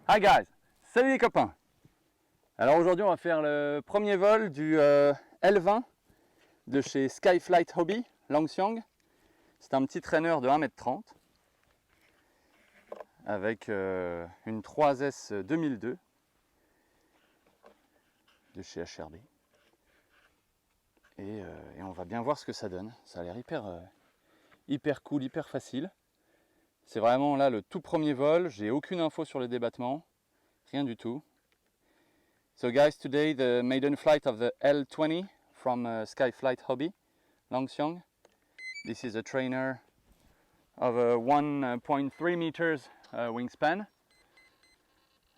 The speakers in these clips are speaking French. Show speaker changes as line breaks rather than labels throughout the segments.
Hi guys, salut les copains. Alors aujourd'hui on va faire le premier vol du L20 de chez Skyflight Hobby, Langxiang. C'est un petit trainer de 1m30 avec une 3S 2002 de chez HRB. Et on va bien voir ce que ça donne. Ça a l'air hyper cool, hyper facile. C'est vraiment là le tout premier vol, j'ai aucune info sur les débattements, rien du tout. So guys, today the maiden flight of the L20 from Skyflight Hobby, Langxiang. This is a trainer of a 1.3 meters wingspan,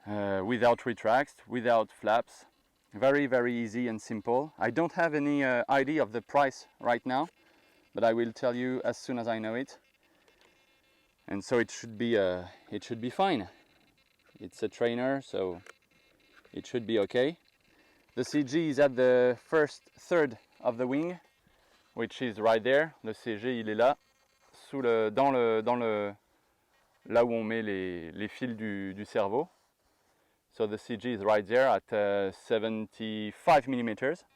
without retracts, without flaps. Very easy and simple. I don't have any idea of the price right now, but I will tell you as soon as I know it. And so it should be fine. It's a trainer, so it should be okay. The CG is at the first third of the wing, which is right there. Le CG il est là, là où on met les fils du cerveau. So the CG is right there at 75 millimeters.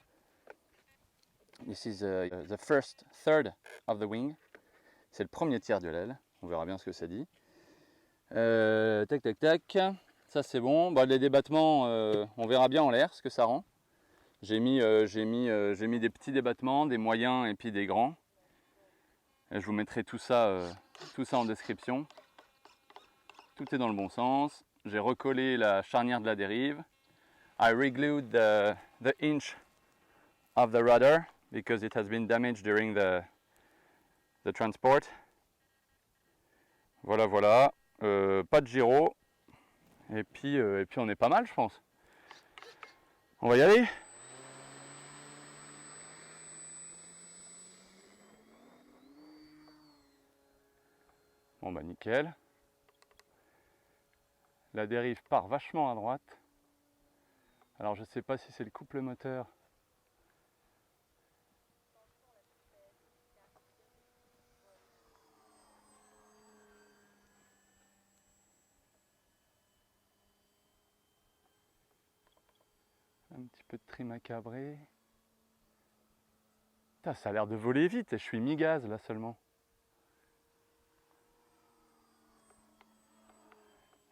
This is the first third of the wing. C'est le premier tiers de l'aile. On verra bien ce que ça dit. Tac. Ça c'est bon. Bah, les débattements, on verra bien en l'air ce que ça rend. J'ai mis des petits débattements, des moyens et puis des grands. Et je vous mettrai tout ça en description. Tout est dans le bon sens. J'ai recollé la charnière de la dérive. I reglued the inch of the rudder because it has been damaged during the transport. Voilà. Pas de gyro. Et puis on est pas mal, je pense. On va y aller. Bon bah nickel. La dérive part vachement à droite. Alors je sais pas si c'est le couple moteur. Un petit peu de trim à cabrer. Putain, ça a l'air de voler vite et je suis mi-gaz là seulement.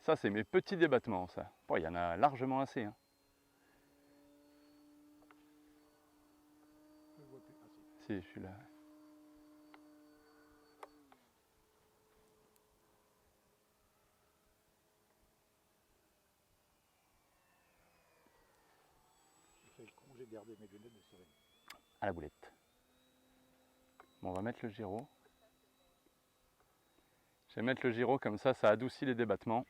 Ça c'est mes petits débattements ça. Bon, il y en a largement assez. Hein. Si, je suis là.
J'ai le con, j'ai gardé mes lunettes de sirène.
À la boulette. Bon, on va mettre le gyro. Je vais mettre le gyro comme ça adoucit les débattements.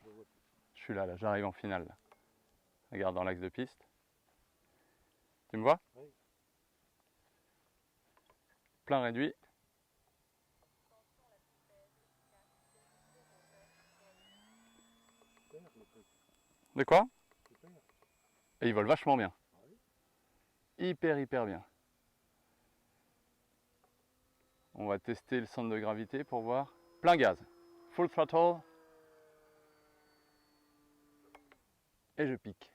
Je suis là, j'arrive en finale. Là. Regarde dans l'axe de piste. Tu me vois?
Oui.
Plein réduit. De quoi? Et ils volent vachement bien. Hyper bien. On va tester le centre de gravité pour voir. Plein gaz. Full throttle. Et je pique.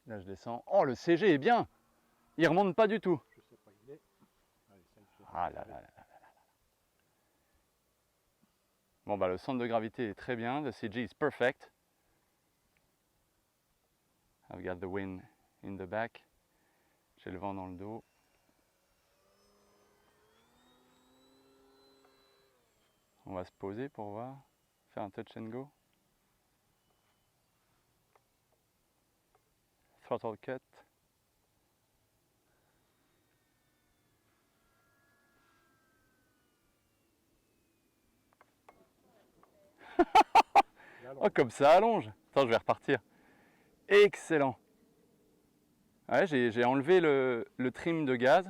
Là je descends. Oh le CG est bien. Il remonte pas du tout.
Je sais pas, il est. Allez, ça,
Ah là là. Bon bah le centre de gravité est très bien. The CG is perfect. I've got the wind in the back. J'ai le vent dans le dos. On va se poser pour voir. Faire un touch and go. Throttle cut. Oh comme ça allonge. Attends, je vais repartir. Excellent. Ouais, j'ai enlevé le trim de gaz.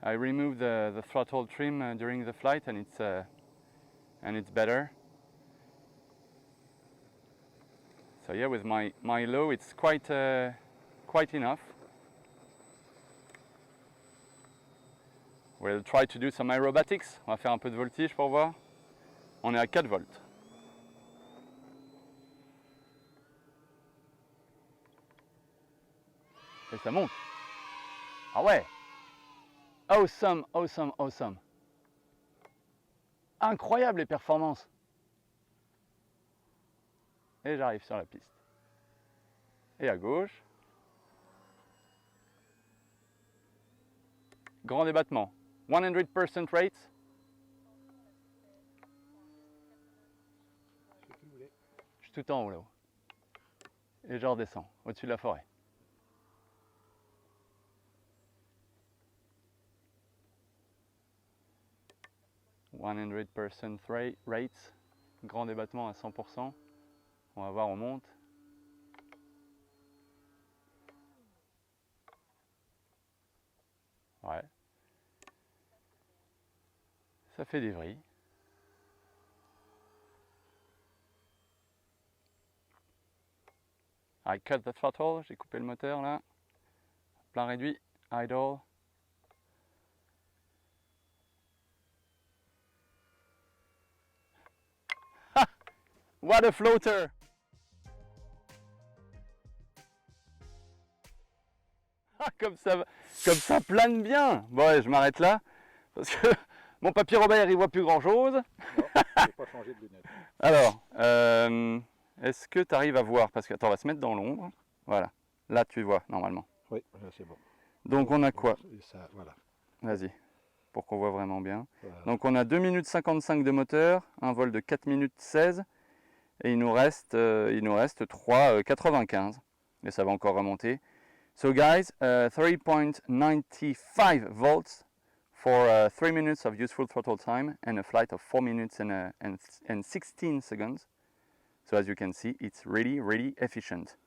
I removed the throttle trim during the flight and it's better. So yeah, with my low, it's quite enough. We'll try to do some aerobatics. On va faire un peu de voltige pour voir. On est à 4 volts. Et ça monte. Ah ouais. Awesome, awesome, awesome. Incroyable les performances. Et j'arrive sur la piste. Et à gauche. Grand débattement. 100% rates.
Je fais tout voulez.
Je suis tout en haut là-haut. Et je redescends au-dessus de la forêt. Rates. Grand débattement à 100%. On va voir, on monte. Ouais. Ça fait des vrilles. I cut the throttle, j'ai coupé le moteur là. Plein réduit, idle. Ha! What a floater! Comme ça plane bien. Bon, ouais, je m'arrête là parce que mon papy Robert il voit plus grand chose.
Non, je n'ai pas changé de lunettes.
Alors, est-ce que tu arrives à voir? Parce que attends, on va se mettre dans l'ombre. Voilà, là tu vois normalement.
Oui, là c'est bon.
Donc on a quoi?
Et ça, voilà.
Vas-y, pour qu'on voit vraiment bien.
Voilà.
Donc on a 2 minutes 55 de moteur, un vol de 4 minutes 16 et il nous reste 3,95 et ça va encore remonter. So guys, 3.95 volts for 3 minutes of useful throttle time and a flight of 4 minutes and 16 seconds. So as you can see, it's really efficient.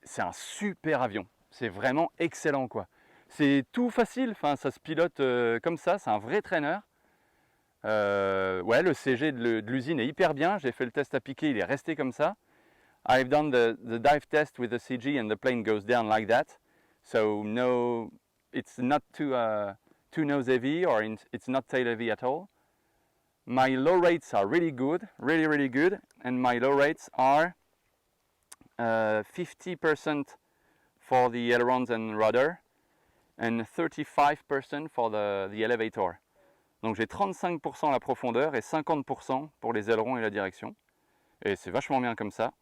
C'est un super avion, c'est vraiment excellent quoi. C'est tout facile, enfin, ça se pilote comme ça, c'est un vrai trainer. Ouais, le CG de l'usine est hyper bien, j'ai fait le test à piquer, il est resté comme ça. I've done the dive test with the CG and the plane goes down like that. So no, it's not too nose heavy or it's not tail heavy at all. My low rates are really good, really good, and my low rates are 50% for the ailerons and rudder and 35% for the elevator. Donc j'ai 35% à la profondeur et 50% pour les ailerons et la direction. Et c'est vachement bien comme ça.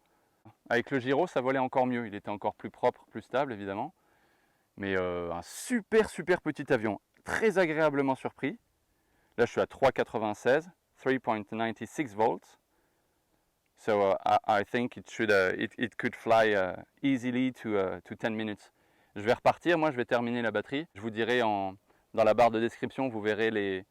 Avec le gyro, ça volait encore mieux. Il était encore plus propre, plus stable évidemment. Mais un super petit avion. Très agréablement surpris. Là je suis à 3,96, 3.96 volts. So I think it could fly easily to 10 minutes. Je vais repartir, moi je vais terminer la batterie. Je vous dirai dans la barre de description, vous verrez les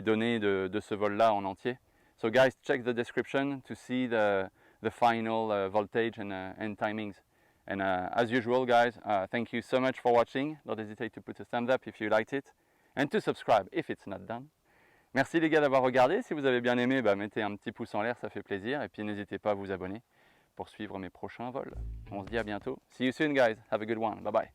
données de ce vol-là en entier. So guys, check the description to see the final voltage and timings. And as usual guys, thank you so much for watching. Don't hesitate to put a thumbs up if you liked it. And to subscribe if it's not done. Merci les gars d'avoir regardé. Si vous avez bien aimé, mettez un petit pouce en l'air, ça fait plaisir. Et puis n'hésitez pas à vous abonner pour suivre mes prochains vols. On se dit à bientôt. See you soon guys. Have a good one. Bye bye.